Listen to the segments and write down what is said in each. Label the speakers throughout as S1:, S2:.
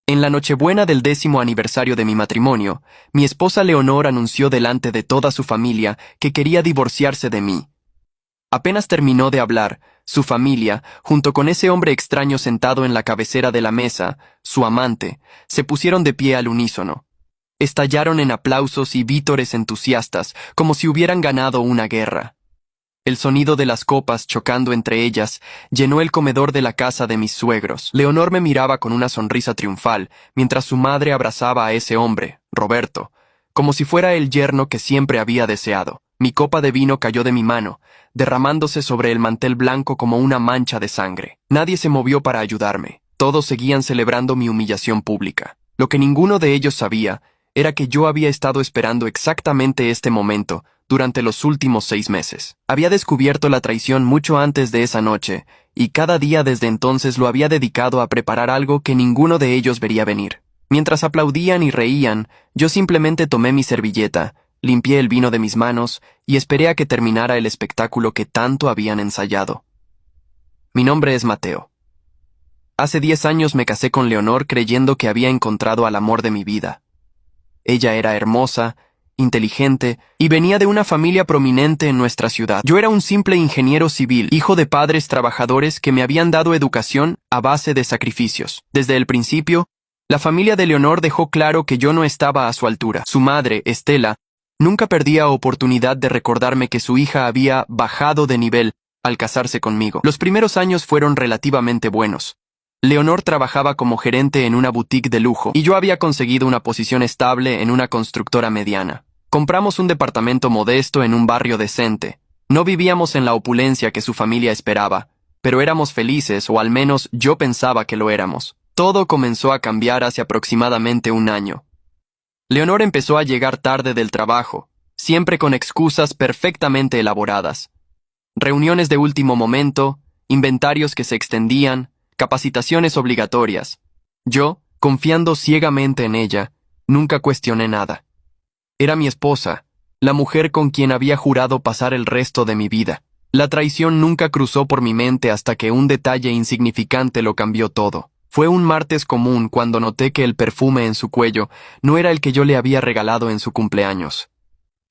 S1: En la Nochebuena del 10º aniversario de mi matrimonio, mi esposa Leonor anunció delante de toda su familia que quería divorciarse de mí. Apenas terminó de hablar, su familia, junto con ese hombre extraño sentado en la cabecera de la mesa, su amante, se pusieron de pie al unísono. Estallaron en aplausos y vítores entusiastas, como si hubieran ganado una guerra. El sonido de las copas chocando entre ellas llenó el comedor de la casa de mis suegros. Leonor me miraba con una sonrisa triunfal, mientras su madre abrazaba a ese hombre, Roberto, como si fuera el yerno que siempre había deseado. Mi copa de vino cayó de mi mano, derramándose sobre el mantel blanco como una mancha de sangre. Nadie se movió para ayudarme. Todos seguían celebrando mi humillación pública. Lo que ninguno de ellos sabía era que yo había estado esperando exactamente este momento durante los últimos 6 meses. Había descubierto la traición mucho antes de esa noche, y cada día desde entonces lo había dedicado a preparar algo que ninguno de ellos vería venir. Mientras aplaudían y reían, yo simplemente tomé mi servilleta, limpié el vino de mis manos y esperé a que terminara el espectáculo que tanto habían ensayado. Mi nombre es Mateo. Hace 10 años me casé con Leonor creyendo que había encontrado al amor de mi vida. Ella era hermosa, inteligente y venía de una familia prominente en nuestra ciudad. Yo era un simple ingeniero civil, hijo de padres trabajadores que me habían dado educación a base de sacrificios. Desde el principio, la familia de Leonor dejó claro que yo no estaba a su altura. Su madre, Estela, nunca perdía oportunidad de recordarme que su hija había bajado de nivel al casarse conmigo. Los primeros años fueron relativamente buenos. Leonor trabajaba como gerente en una boutique de lujo y yo había conseguido una posición estable en una constructora mediana. Compramos un departamento modesto en un barrio decente. No vivíamos en la opulencia que su familia esperaba, pero éramos felices, o al menos yo pensaba que lo éramos. Todo comenzó a cambiar hace aproximadamente un año. Leonor empezó a llegar tarde del trabajo, siempre con excusas perfectamente elaboradas. Reuniones de último momento, inventarios que se extendían, capacitaciones obligatorias. Yo, confiando ciegamente en ella, nunca cuestioné nada. Era mi esposa, la mujer con quien había jurado pasar el resto de mi vida. La traición nunca cruzó por mi mente hasta que un detalle insignificante lo cambió todo. Fue un martes común cuando noté que el perfume en su cuello no era el que yo le había regalado en su cumpleaños.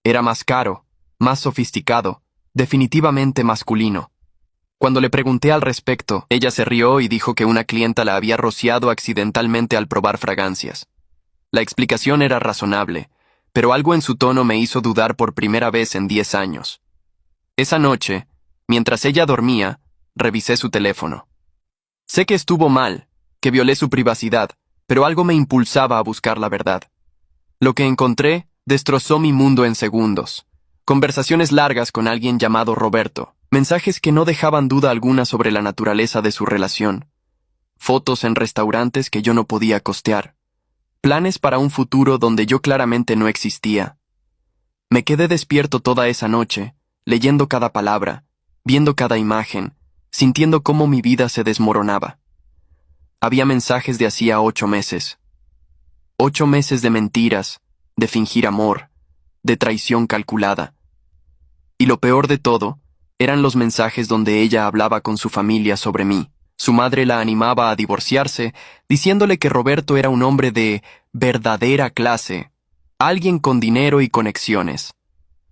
S1: Era más caro, más sofisticado, definitivamente masculino. Cuando le pregunté al respecto, ella se rió y dijo que una clienta la había rociado accidentalmente al probar fragancias. La explicación era razonable, pero algo en su tono me hizo dudar por primera vez en 10 años. Esa noche, mientras ella dormía, revisé su teléfono. Sé que estuvo mal, que violé su privacidad, pero algo me impulsaba a buscar la verdad. Lo que encontré destrozó mi mundo en segundos. Conversaciones largas con alguien llamado Roberto. Mensajes que no dejaban duda alguna sobre la naturaleza de su relación. Fotos en restaurantes que yo no podía costear. Planes para un futuro donde yo claramente no existía. Me quedé despierto toda esa noche, leyendo cada palabra, viendo cada imagen, sintiendo cómo mi vida se desmoronaba. Había mensajes de hacía 8 meses. 8 meses de mentiras, de fingir amor, de traición calculada. Y lo peor de todo, eran los mensajes donde ella hablaba con su familia sobre mí. Su madre la animaba a divorciarse, diciéndole que Roberto era un hombre de verdadera clase, alguien con dinero y conexiones.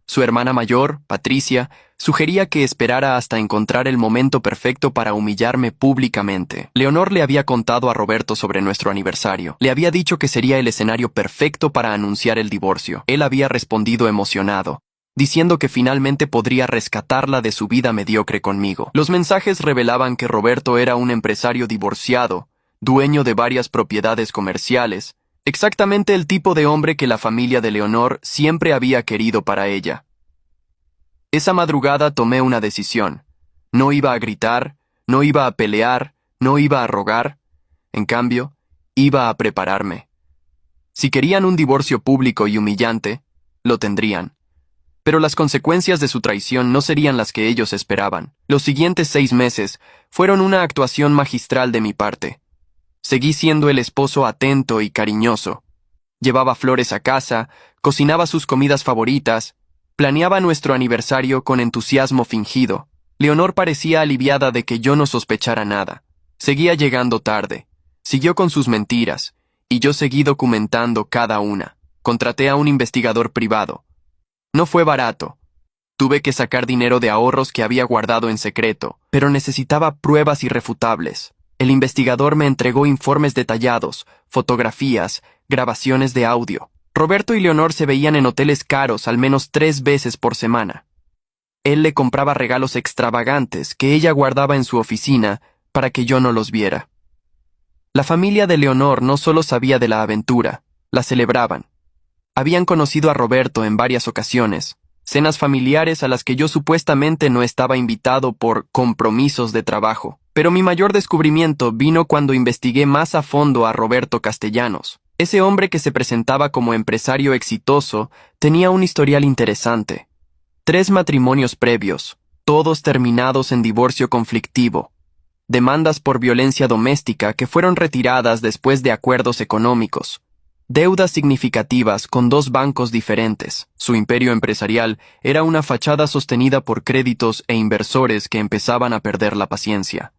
S1: Su hermana mayor, Patricia, sugería que esperara hasta encontrar el momento perfecto para humillarme públicamente. Leonor le había contado a Roberto sobre nuestro aniversario. Le había dicho que sería el escenario perfecto para anunciar el divorcio. Él había respondido emocionado, diciendo que finalmente podría rescatarla de su vida mediocre conmigo. Los mensajes revelaban que Roberto era un empresario divorciado, dueño de varias propiedades comerciales, exactamente el tipo de hombre que la familia de Leonor siempre había querido para ella. Esa madrugada tomé una decisión. No iba a gritar, no iba a pelear, no iba a rogar. En cambio, iba a prepararme. Si querían un divorcio público y humillante, lo tendrían. Pero las consecuencias de su traición no serían las que ellos esperaban. Los siguientes 6 meses fueron una actuación magistral de mi parte. Seguí siendo el esposo atento y cariñoso. Llevaba flores a casa, cocinaba sus comidas favoritas, planeaba nuestro aniversario con entusiasmo fingido. Leonor parecía aliviada de que yo no sospechara nada. Seguía llegando tarde, siguió con sus mentiras, y yo seguí documentando cada una. Contraté a un investigador privado. No fue barato. Tuve que sacar dinero de ahorros que había guardado en secreto, pero necesitaba pruebas irrefutables. El investigador me entregó informes detallados, fotografías, grabaciones de audio. Roberto y Leonor se veían en hoteles caros al menos 3 veces por semana. Él le compraba regalos extravagantes que ella guardaba en su oficina para que yo no los viera. La familia de Leonor no solo sabía de la aventura, la celebraban. Habían conocido a Roberto en varias ocasiones, cenas familiares a las que yo supuestamente no estaba invitado por compromisos de trabajo. Pero mi mayor descubrimiento vino cuando investigué más a fondo a Roberto Castellanos. Ese hombre que se presentaba como empresario exitoso tenía un historial interesante. 3 matrimonios previos, todos terminados en divorcio conflictivo. Demandas por violencia doméstica que fueron retiradas después de acuerdos económicos. Deudas significativas con 2 bancos diferentes. Su imperio empresarial era una fachada sostenida por créditos e inversores que empezaban a perder la paciencia.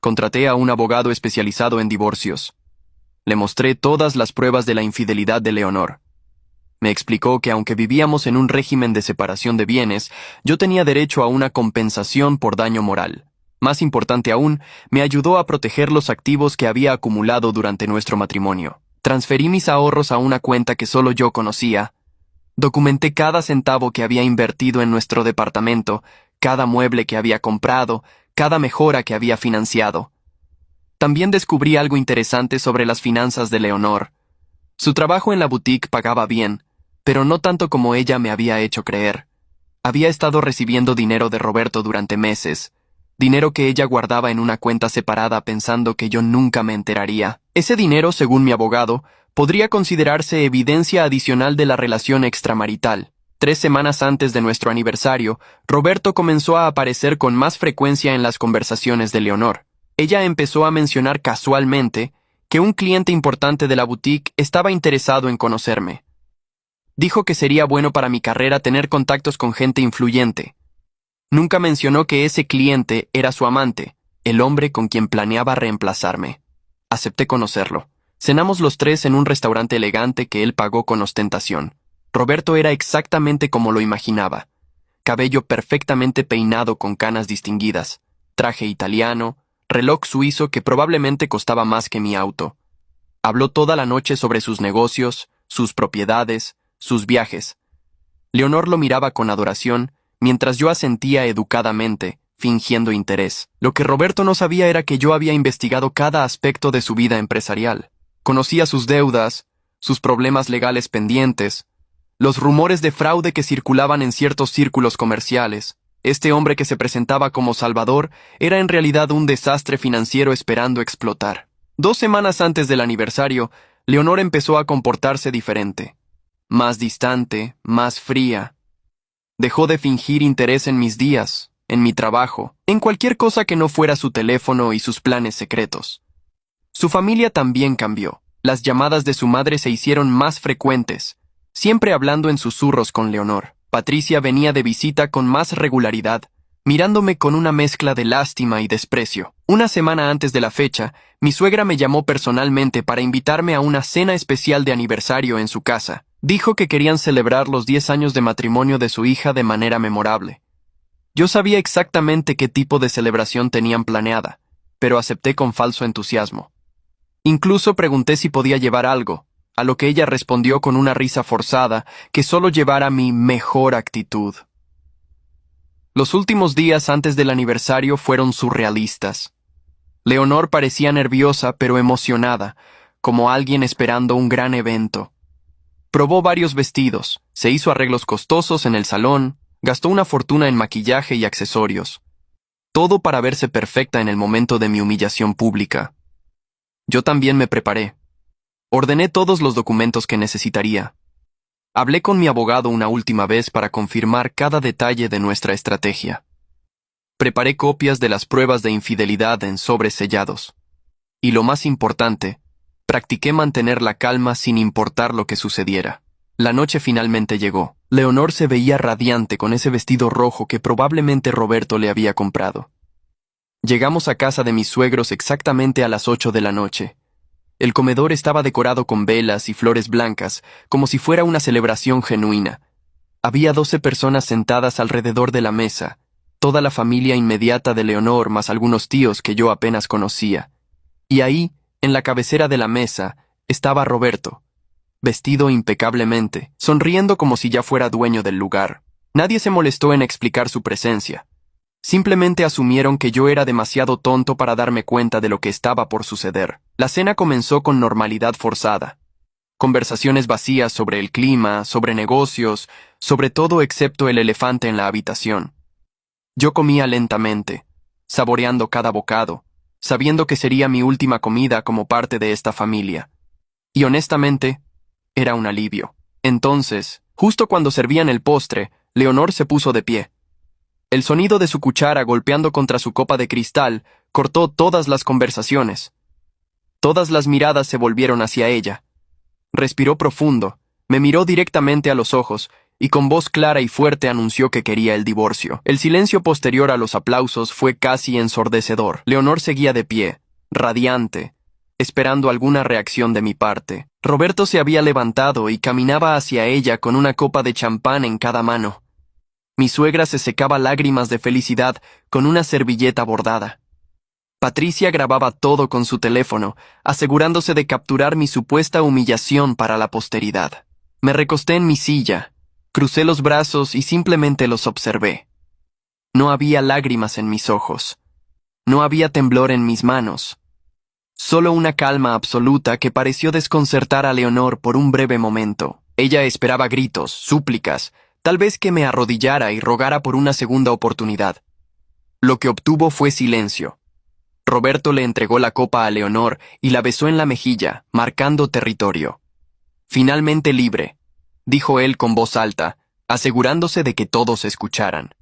S1: Contraté a un abogado especializado en divorcios. Le mostré todas las pruebas de la infidelidad de Leonor. Me explicó que aunque vivíamos en un régimen de separación de bienes, yo tenía derecho a una compensación por daño moral. Más importante aún, me ayudó a proteger los activos que había acumulado durante nuestro matrimonio. Transferí mis ahorros a una cuenta que solo yo conocía. Documenté cada centavo que había invertido en nuestro departamento, cada mueble que había comprado, cada mejora que había financiado. También descubrí algo interesante sobre las finanzas de Leonor. Su trabajo en la boutique pagaba bien, pero no tanto como ella me había hecho creer. Había estado recibiendo dinero de Roberto durante meses, dinero que ella guardaba en una cuenta separada pensando que yo nunca me enteraría. Ese dinero, según mi abogado, podría considerarse evidencia adicional de la relación extramarital. 3 semanas antes de nuestro aniversario, Roberto comenzó a aparecer con más frecuencia en las conversaciones de Leonor. Ella empezó a mencionar casualmente que un cliente importante de la boutique estaba interesado en conocerme. Dijo que sería bueno para mi carrera tener contactos con gente influyente. Nunca mencionó que ese cliente era su amante, el hombre con quien planeaba reemplazarme. Acepté conocerlo. Cenamos los 3 en un restaurante elegante que él pagó con ostentación. Roberto era exactamente como lo imaginaba. Cabello perfectamente peinado con canas distinguidas, traje italiano, reloj suizo que probablemente costaba más que mi auto. Habló toda la noche sobre sus negocios, sus propiedades, sus viajes. Leonor lo miraba con adoración, mientras yo asentía educadamente, fingiendo interés. Lo que Roberto no sabía era que yo había investigado cada aspecto de su vida empresarial. Conocía sus deudas, sus problemas legales pendientes, los rumores de fraude que circulaban en ciertos círculos comerciales. Este hombre que se presentaba como salvador era en realidad un desastre financiero esperando explotar. 2 semanas antes del aniversario, Leonor empezó a comportarse diferente. Más distante, más fría. Dejó de fingir interés en mis días, en mi trabajo, en cualquier cosa que no fuera su teléfono y sus planes secretos. Su familia también cambió. Las llamadas de su madre se hicieron más frecuentes, siempre hablando en susurros con Leonor. Patricia venía de visita con más regularidad, mirándome con una mezcla de lástima y desprecio. Una semana antes de la fecha, mi suegra me llamó personalmente para invitarme a una cena especial de aniversario en su casa. Dijo que querían celebrar los 10 años de matrimonio de su hija de manera memorable. Yo sabía exactamente qué tipo de celebración tenían planeada, pero acepté con falso entusiasmo. Incluso pregunté si podía llevar algo, a lo que ella respondió con una risa forzada que solo llevara mi mejor actitud. Los últimos días antes del aniversario fueron surrealistas. Leonor parecía nerviosa pero emocionada, como alguien esperando un gran evento. Probó varios vestidos, se hizo arreglos costosos en el salón, gastó una fortuna en maquillaje y accesorios. Todo para verse perfecta en el momento de mi humillación pública. Yo también me preparé. Ordené todos los documentos que necesitaría. Hablé con mi abogado una última vez para confirmar cada detalle de nuestra estrategia. Preparé copias de las pruebas de infidelidad en sobres sellados. Y lo más importante, practiqué mantener la calma sin importar lo que sucediera. La noche finalmente llegó. Leonor se veía radiante con ese vestido rojo que probablemente Roberto le había comprado. Llegamos a casa de mis suegros exactamente a las 8 de la noche. El comedor estaba decorado con velas y flores blancas, como si fuera una celebración genuina. Había 12 personas sentadas alrededor de la mesa, toda la familia inmediata de Leonor más algunos tíos que yo apenas conocía. Y ahí, en la cabecera de la mesa, estaba Roberto, vestido impecablemente, sonriendo como si ya fuera dueño del lugar. Nadie se molestó en explicar su presencia. Simplemente asumieron que yo era demasiado tonto para darme cuenta de lo que estaba por suceder. La cena comenzó con normalidad forzada. Conversaciones vacías sobre el clima, sobre negocios, sobre todo excepto el elefante en la habitación. Yo comía lentamente, saboreando cada bocado, sabiendo que sería mi última comida como parte de esta familia. Y honestamente, era un alivio. Entonces, justo cuando servían el postre, Leonor se puso de pie. El sonido de su cuchara golpeando contra su copa de cristal cortó todas las conversaciones. Todas las miradas se volvieron hacia ella. Respiró profundo, me miró directamente a los ojos y con voz clara y fuerte anunció que quería el divorcio. El silencio posterior a los aplausos fue casi ensordecedor. Leonor seguía de pie, radiante, esperando alguna reacción de mi parte. Roberto se había levantado y caminaba hacia ella con una copa de champán en cada mano. Mi suegra se secaba lágrimas de felicidad con una servilleta bordada. Patricia grababa todo con su teléfono, asegurándose de capturar mi supuesta humillación para la posteridad. Me recosté en mi silla, crucé los brazos y simplemente los observé. No había lágrimas en mis ojos. No había temblor en mis manos. Solo una calma absoluta que pareció desconcertar a Leonor por un breve momento. Ella esperaba gritos, súplicas, tal vez que me arrodillara y rogara por una segunda oportunidad. Lo que obtuvo fue silencio. Roberto le entregó la copa a Leonor y la besó en la mejilla, marcando territorio. Finalmente libre, dijo él con voz alta, asegurándose de que todos escucharan.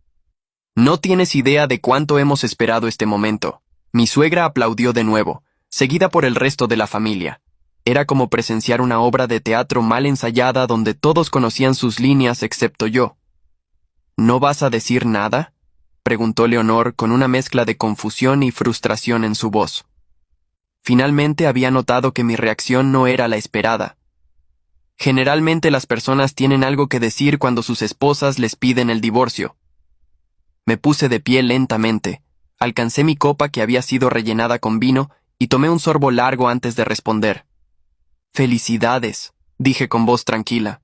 S1: No tienes idea de cuánto hemos esperado este momento. Mi suegra aplaudió de nuevo, seguida por el resto de la familia. Era como presenciar una obra de teatro mal ensayada donde todos conocían sus líneas excepto yo. ¿No vas a decir nada?, preguntó Leonor con una mezcla de confusión y frustración en su voz. Finalmente había notado que mi reacción no era la esperada. Generalmente las personas tienen algo que decir cuando sus esposas les piden el divorcio. Me puse de pie lentamente, alcancé mi copa que había sido rellenada con vino y tomé un sorbo largo antes de responder. «Felicidades», dije con voz tranquila.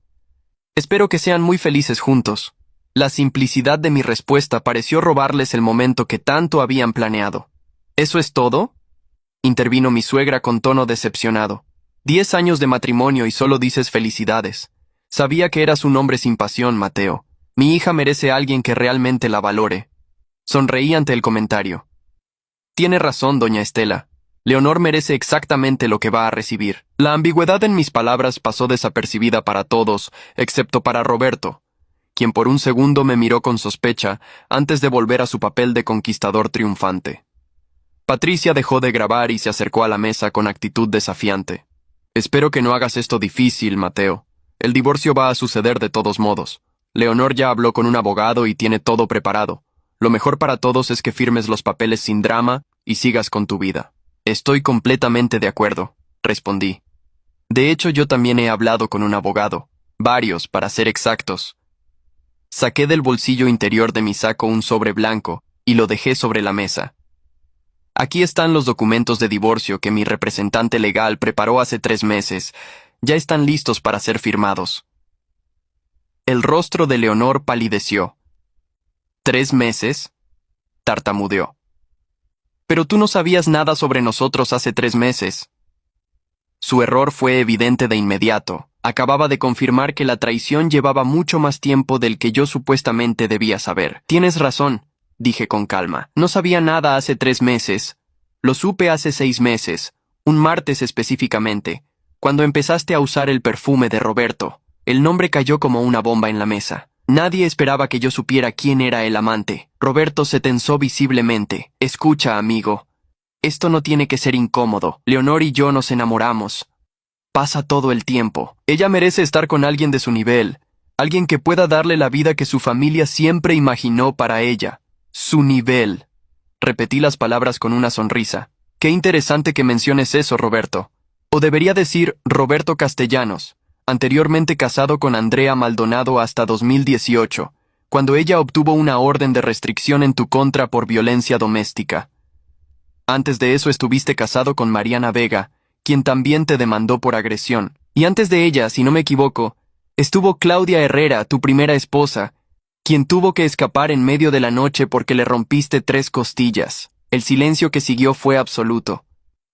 S1: «Espero que sean muy felices juntos». La simplicidad de mi respuesta pareció robarles el momento que tanto habían planeado. «¿Eso es todo?», intervino mi suegra con tono decepcionado. 10 años de matrimonio y solo dices felicidades. Sabía que eras un hombre sin pasión, Mateo. Mi hija merece a alguien que realmente la valore. Sonreí ante el comentario. Tiene razón, doña Estela. Leonor merece exactamente lo que va a recibir. La ambigüedad en mis palabras pasó desapercibida para todos, excepto para Roberto, quien por un segundo me miró con sospecha antes de volver a su papel de conquistador triunfante. Patricia dejó de grabar y se acercó a la mesa con actitud desafiante. Espero que no hagas esto difícil, Mateo. El divorcio va a suceder de todos modos. Leonor ya habló con un abogado y tiene todo preparado. Lo mejor para todos es que firmes los papeles sin drama y sigas con tu vida. Estoy completamente de acuerdo, respondí. De hecho, yo también he hablado con un abogado. Varios, para ser exactos. Saqué del bolsillo interior de mi saco un sobre blanco y lo dejé sobre la mesa. Aquí están los documentos de divorcio que mi representante legal preparó hace 3 meses. Ya están listos para ser firmados. El rostro de Leonor palideció. ¿3 meses? Tartamudeó. Pero tú no sabías nada sobre nosotros hace 3 meses. Su error fue evidente de inmediato. Acababa de confirmar que la traición llevaba mucho más tiempo del que yo supuestamente debía saber. Tienes razón, dije con calma. No sabía nada hace 3 meses. Lo supe hace 6 meses, un martes específicamente, cuando empezaste a usar el perfume de Roberto. El nombre cayó como una bomba en la mesa. Nadie esperaba que yo supiera quién era el amante. Roberto se tensó visiblemente. Escucha, amigo. Esto no tiene que ser incómodo. Leonor y yo nos enamoramos. Pasa todo el tiempo. Ella merece estar con alguien de su nivel. Alguien que pueda darle la vida que su familia siempre imaginó para ella. Su nivel. Repetí las palabras con una sonrisa. Qué interesante que menciones eso, Roberto. O debería decir Roberto Castellanos, anteriormente casado con Andrea Maldonado hasta 2018, cuando ella obtuvo una orden de restricción en tu contra por violencia doméstica. Antes de eso estuviste casado con Mariana Vega, quien también te demandó por agresión. Y antes de ella, si no me equivoco, estuvo Claudia Herrera, tu primera esposa, quien tuvo que escapar en medio de la noche porque le rompiste 3 costillas. El silencio que siguió fue absoluto.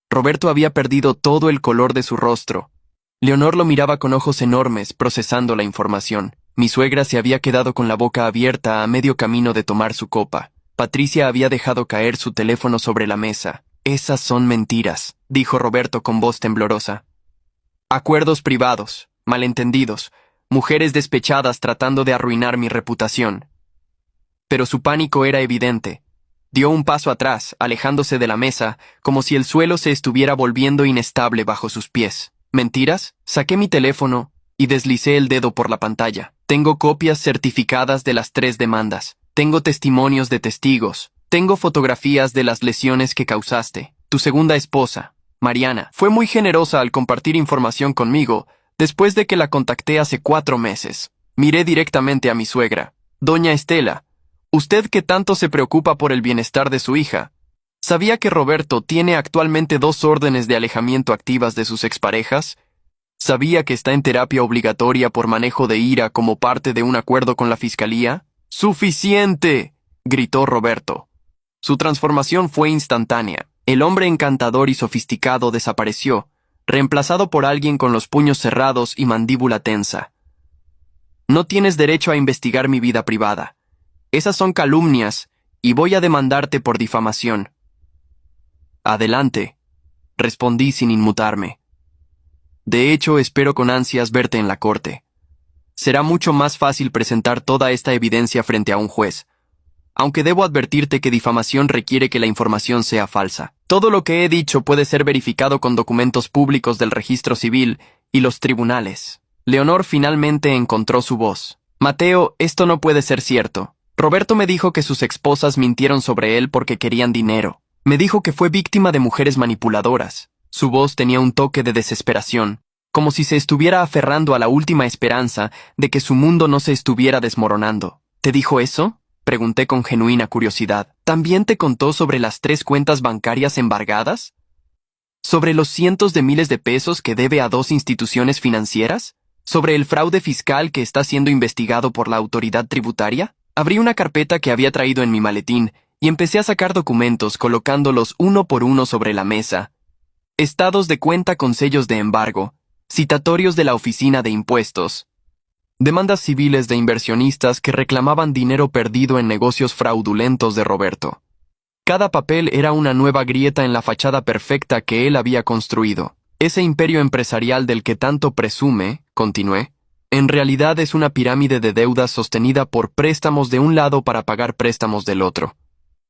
S1: Roberto había perdido todo el color de su rostro. Leonor lo miraba con ojos enormes, procesando la información. Mi suegra se había quedado con la boca abierta a medio camino de tomar su copa. Patricia había dejado caer su teléfono sobre la mesa. Esas son mentiras, dijo Roberto con voz temblorosa. Acuerdos privados, malentendidos, mujeres despechadas tratando de arruinar mi reputación. Pero su pánico era evidente. Dio un paso atrás, alejándose de la mesa, como si el suelo se estuviera volviendo inestable bajo sus pies. ¿Mentiras? Saqué mi teléfono y deslicé el dedo por la pantalla. Tengo copias certificadas de las 3 demandas. Tengo testimonios de testigos. Tengo fotografías de las lesiones que causaste. Tu segunda esposa, Mariana, fue muy generosa al compartir información conmigo después de que la contacté hace 4 meses. Miré directamente a mi suegra. Doña Estela, usted que tanto se preocupa por el bienestar de su hija, ¿sabía que Roberto tiene actualmente 2 órdenes de alejamiento activas de sus exparejas? ¿Sabía que está en terapia obligatoria por manejo de ira como parte de un acuerdo con la fiscalía? ¡Suficiente!, gritó Roberto. Su transformación fue instantánea. El hombre encantador y sofisticado desapareció, reemplazado por alguien con los puños cerrados y mandíbula tensa. No tienes derecho a investigar mi vida privada. Esas son calumnias, y voy a demandarte por difamación. Adelante, respondí sin inmutarme. De hecho, espero con ansias verte en la corte. Será mucho más fácil presentar toda esta evidencia frente a un juez, aunque debo advertirte que difamación requiere que la información sea falsa. Todo lo que he dicho puede ser verificado con documentos públicos del registro civil y los tribunales. Leonor finalmente encontró su voz. Mateo, esto no puede ser cierto. Roberto me dijo que sus esposas mintieron sobre él porque querían dinero. Me dijo que fue víctima de mujeres manipuladoras. Su voz tenía un toque de desesperación, como si se estuviera aferrando a la última esperanza de que su mundo no se estuviera desmoronando. ¿Te dijo eso?, pregunté con genuina curiosidad. ¿También te contó sobre las 3 cuentas bancarias embargadas? ¿Sobre los cientos de miles de pesos que debe a 2 instituciones financieras? ¿Sobre el fraude fiscal que está siendo investigado por la autoridad tributaria? Abrí una carpeta que había traído en mi maletín y empecé a sacar documentos colocándolos uno por uno sobre la mesa. Estados de cuenta con sellos de embargo, citatorios de la Oficina de Impuestos, demandas civiles de inversionistas que reclamaban dinero perdido en negocios fraudulentos de Roberto. Cada papel era una nueva grieta en la fachada perfecta que él había construido. Ese imperio empresarial del que tanto presume, continué, en realidad es una pirámide de deudas sostenida por préstamos de un lado para pagar préstamos del otro.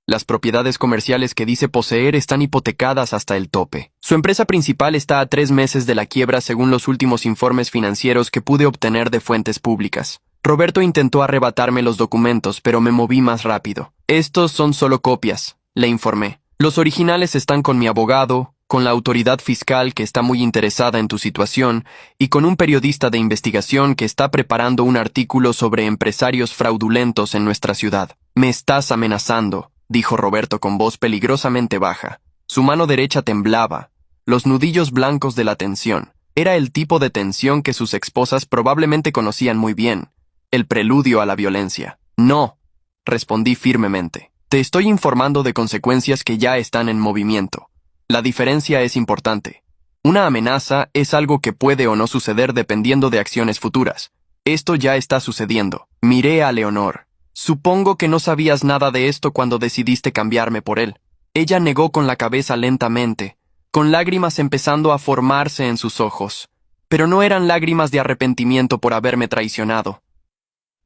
S1: Las propiedades comerciales que dice poseer están hipotecadas hasta el tope. Su empresa principal está a 3 meses de la quiebra según los últimos informes financieros que pude obtener de fuentes públicas. Roberto intentó arrebatarme los documentos, pero me moví más rápido. Estos son solo copias, le informé. Los originales están con mi abogado, con la autoridad fiscal que está muy interesada en tu situación y con un periodista de investigación que está preparando un artículo sobre empresarios fraudulentos en nuestra ciudad. Me estás amenazando, dijo Roberto con voz peligrosamente baja. Su mano derecha temblaba, los nudillos blancos de la tensión. Era el tipo de tensión que sus esposas probablemente conocían muy bien, el preludio a la violencia. No, respondí firmemente. Te estoy informando de consecuencias que ya están en movimiento. La diferencia es importante. Una amenaza es algo que puede o no suceder dependiendo de acciones futuras. Esto ya está sucediendo. Miré a Leonor. Supongo que no sabías nada de esto cuando decidiste cambiarme por él. Ella negó con la cabeza lentamente, con lágrimas empezando a formarse en sus ojos. Pero no eran lágrimas de arrepentimiento por haberme traicionado.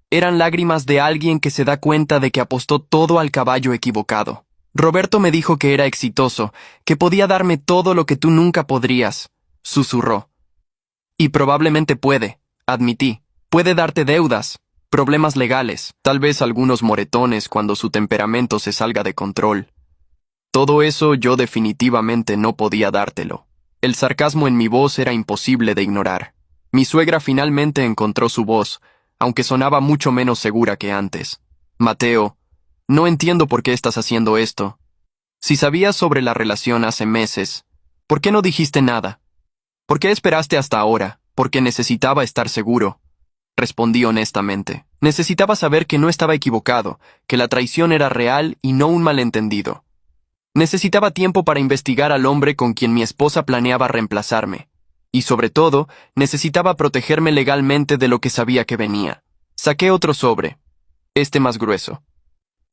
S1: Eran lágrimas de alguien que se da cuenta de que apostó todo al caballo equivocado. Roberto me dijo que era exitoso, que podía darme todo lo que tú nunca podrías, susurró. Y probablemente puede, admití. Puede darte deudas, problemas legales, tal vez algunos moretones cuando su temperamento se salga de control. Todo eso yo definitivamente no podía dártelo. El sarcasmo en mi voz era imposible de ignorar. Mi suegra finalmente encontró su voz, aunque sonaba mucho menos segura que antes. Mateo, no entiendo por qué estás haciendo esto. Si sabías sobre la relación hace meses, ¿por qué no dijiste nada? ¿Por qué esperaste hasta ahora? Porque necesitaba estar seguro. Respondí honestamente. Necesitaba saber que no estaba equivocado, que la traición era real y no un malentendido. Necesitaba tiempo para investigar al hombre con quien mi esposa planeaba reemplazarme. Y sobre todo, necesitaba protegerme legalmente de lo que sabía que venía. Saqué otro sobre, este más grueso.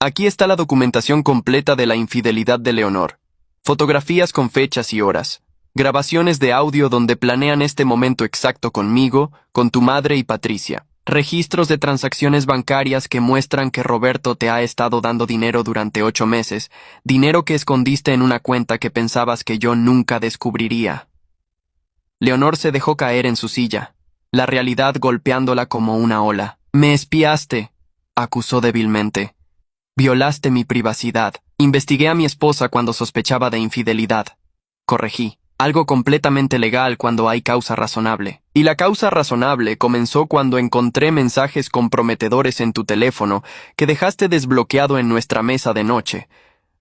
S1: Aquí está la documentación completa de la infidelidad de Leonor. Fotografías con fechas y horas. Grabaciones de audio donde planean este momento exacto conmigo, con tu madre y Patricia. Registros de transacciones bancarias que muestran que Roberto te ha estado dando dinero durante 8 meses, dinero que escondiste en una cuenta que pensabas que yo nunca descubriría. Leonor se dejó caer en su silla, la realidad golpeándola como una ola. Me espiaste, acusó débilmente. Violaste mi privacidad. Investigué a mi esposa cuando sospechaba de infidelidad. Corregí. Algo completamente legal cuando hay causa razonable. Y la causa razonable comenzó cuando encontré mensajes comprometedores en tu teléfono que dejaste desbloqueado en nuestra mesa de noche.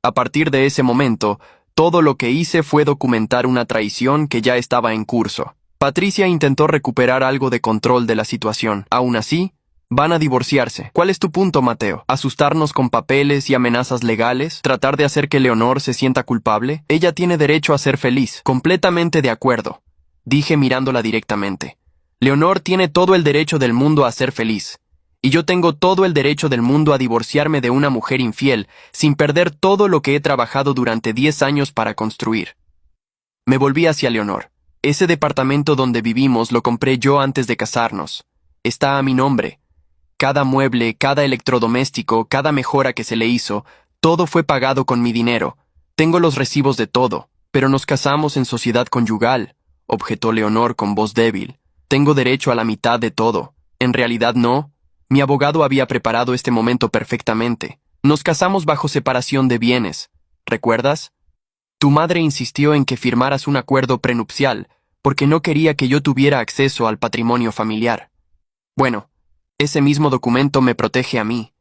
S1: A partir de ese momento, todo lo que hice fue documentar una traición que ya estaba en curso. Patricia intentó recuperar algo de control de la situación. Aún así, van a divorciarse. ¿Cuál es tu punto, Mateo? ¿Asustarnos con papeles y amenazas legales? ¿Tratar de hacer que Leonor se sienta culpable? Ella tiene derecho a ser feliz. Completamente de acuerdo, dije mirándola directamente. Leonor tiene todo el derecho del mundo a ser feliz. Y yo tengo todo el derecho del mundo a divorciarme de una mujer infiel, sin perder todo lo que he trabajado durante 10 años para construir. Me volví hacia Leonor. Ese departamento donde vivimos lo compré yo antes de casarnos. Está a mi nombre. Cada mueble, cada electrodoméstico, cada mejora que se le hizo, todo fue pagado con mi dinero. Tengo los recibos de todo, pero nos casamos en sociedad conyugal, objetó Leonor con voz débil. Tengo derecho a la mitad de todo. En realidad no. Mi abogado había preparado este momento perfectamente. Nos casamos bajo separación de bienes. ¿Recuerdas? Tu madre insistió en que firmaras un acuerdo prenupcial, porque no quería que yo tuviera acceso al patrimonio familiar. Bueno, ese mismo documento me protege a mí.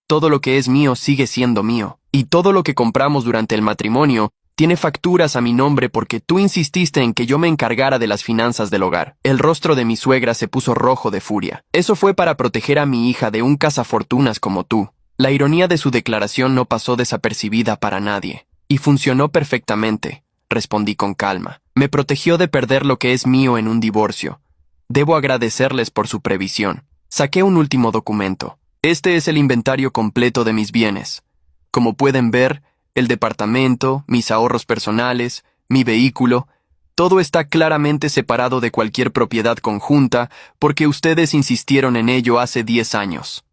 S1: Todo lo que es mío sigue siendo mío, y todo lo que compramos durante el matrimonio tiene facturas a mi nombre porque tú insististe en que yo me encargara de las finanzas del hogar. El rostro de mi suegra se puso rojo de furia. Eso fue para proteger a mi hija de un cazafortunas como tú. La ironía de su declaración no pasó desapercibida para nadie. Y funcionó perfectamente, respondí con calma. Me protegió de perder lo que es mío en un divorcio. Debo agradecerles por su previsión. Saqué un último documento. Este es el inventario completo de mis bienes. Como pueden ver, el departamento, mis ahorros personales, mi vehículo, todo está claramente separado de cualquier propiedad conjunta porque ustedes insistieron en ello hace 10 años.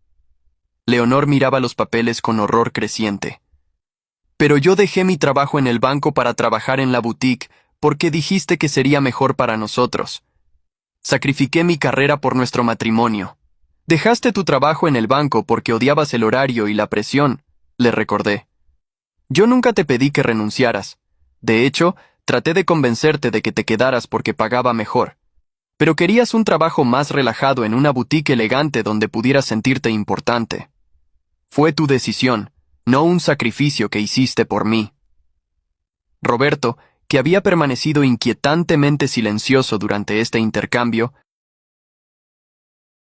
S1: Leonor miraba los papeles con horror creciente. Pero yo dejé mi trabajo en el banco para trabajar en la boutique porque dijiste que sería mejor para nosotros. Sacrifiqué mi carrera por nuestro matrimonio. Dejaste tu trabajo en el banco porque odiabas el horario y la presión, le recordé. Yo nunca te pedí que renunciaras. De hecho, traté de convencerte de que te quedaras porque pagaba mejor. Pero querías un trabajo más relajado en una boutique elegante donde pudieras sentirte importante. Fue tu decisión, no un sacrificio que hiciste por mí. Roberto, que había permanecido inquietantemente silencioso durante este intercambio,